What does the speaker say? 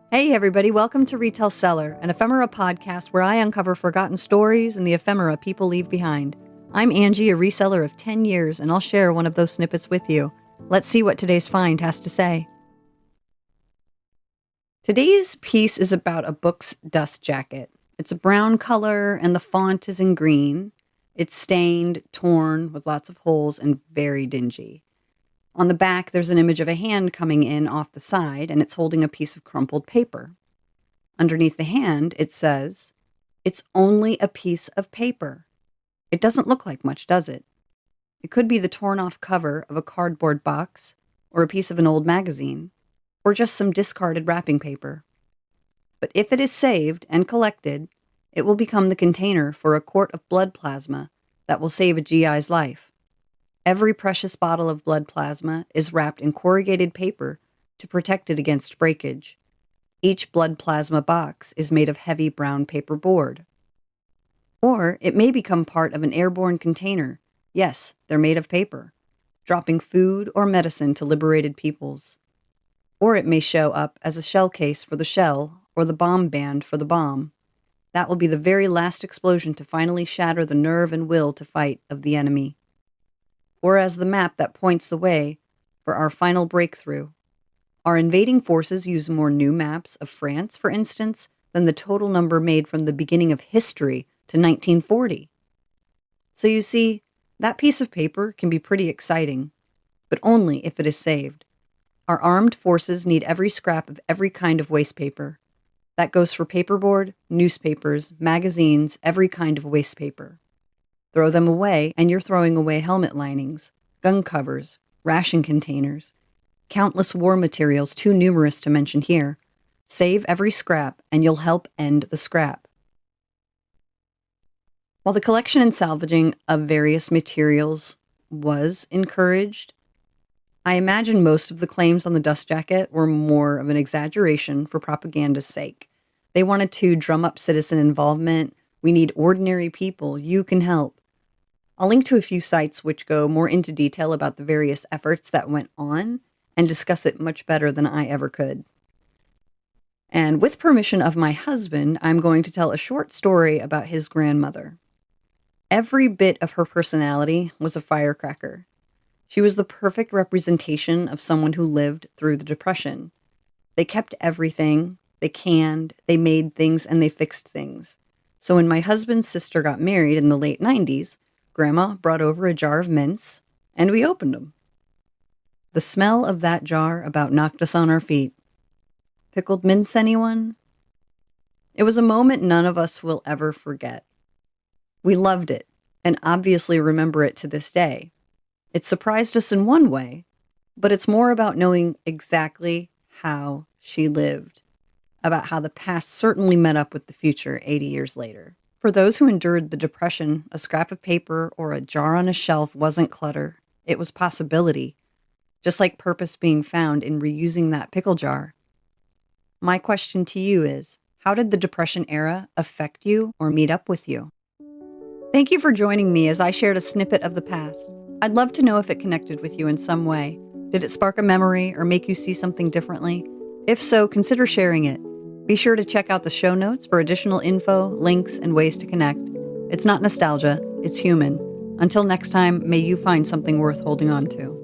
Hey everybody, welcome to Retell Cellar, an ephemera podcast where I uncover forgotten stories and the ephemera people leave behind. I'm Angie, a reseller of 10 years, and I'll share one of those snippets with you. Let's see what today's find has to say. Today's piece is about a book's dust jacket. It's a brown color and the font is in green. It's stained, torn, with lots of holes, and very dingy. On the back, there's an image of a hand coming in off the side, and it's holding a piece of crumpled paper. Underneath the hand, it says, "It's only a piece of paper." It doesn't look like much, does it? It could be the torn-off cover of a cardboard box, or a piece of an old magazine, or just some discarded wrapping paper. But if it is saved and collected, it will become the container for a quart of blood plasma that will save a GI's life. Every precious bottle of blood plasma is wrapped in corrugated paper to protect it against breakage. Each blood plasma box is made of heavy brown paper board. Or it may become part of an airborne container. Yes, they're made of paper, dropping food or medicine to liberated peoples. Or it may show up as a shell case for the shell or the bomb band for the bomb. That will be the very last explosion to finally shatter the nerve and will to fight of the enemy. Or as the map that points the way for our final breakthrough. Our invading forces use more new maps of France, for instance, than the total number made from the beginning of history to 1940. So you see, that piece of paper can be pretty exciting, but only if it is saved. Our armed forces need every scrap of every kind of waste paper. That goes for paperboard, newspapers, magazines, every kind of waste paper. Throw them away, and you're throwing away helmet linings, gun covers, ration containers, countless war materials too numerous to mention here. Save every scrap, and you'll help end the scrap. While the collection and salvaging of various materials was encouraged, I imagine most of the claims on the dust jacket were more of an exaggeration for propaganda's sake. They wanted to drum up citizen involvement. We need ordinary people. You can help. I'll link to a few sites which go more into detail about the various efforts that went on and discuss it much better than I ever could. And with permission of my husband, I'm going to tell a short story about his grandmother. Every bit of her personality was a firecracker. She was the perfect representation of someone who lived through the Depression. They kept everything, they canned, they made things, and they fixed things. So when my husband's sister got married in the late 90s, Grandma brought over a jar of mints, and we opened them. The smell of that jar about knocked us on our feet. Pickled mints, anyone? It was a moment none of us will ever forget. We loved it, and obviously remember it to this day. It surprised us in one way, but it's more about knowing exactly how she lived, about how the past certainly met up with the future 80 years later. For those who endured the Depression, a scrap of paper or a jar on a shelf wasn't clutter. It was possibility, just like purpose being found in reusing that pickle jar. My question to you is, how did the Depression era affect you or meet up with you? Thank you for joining me as I shared a snippet of the past. I'd love to know if it connected with you in some way. Did it spark a memory or make you see something differently? If so, consider sharing it. Be sure to check out the show notes for additional info, links, and ways to connect. It's not nostalgia, it's human. Until next time, may you find something worth holding on to.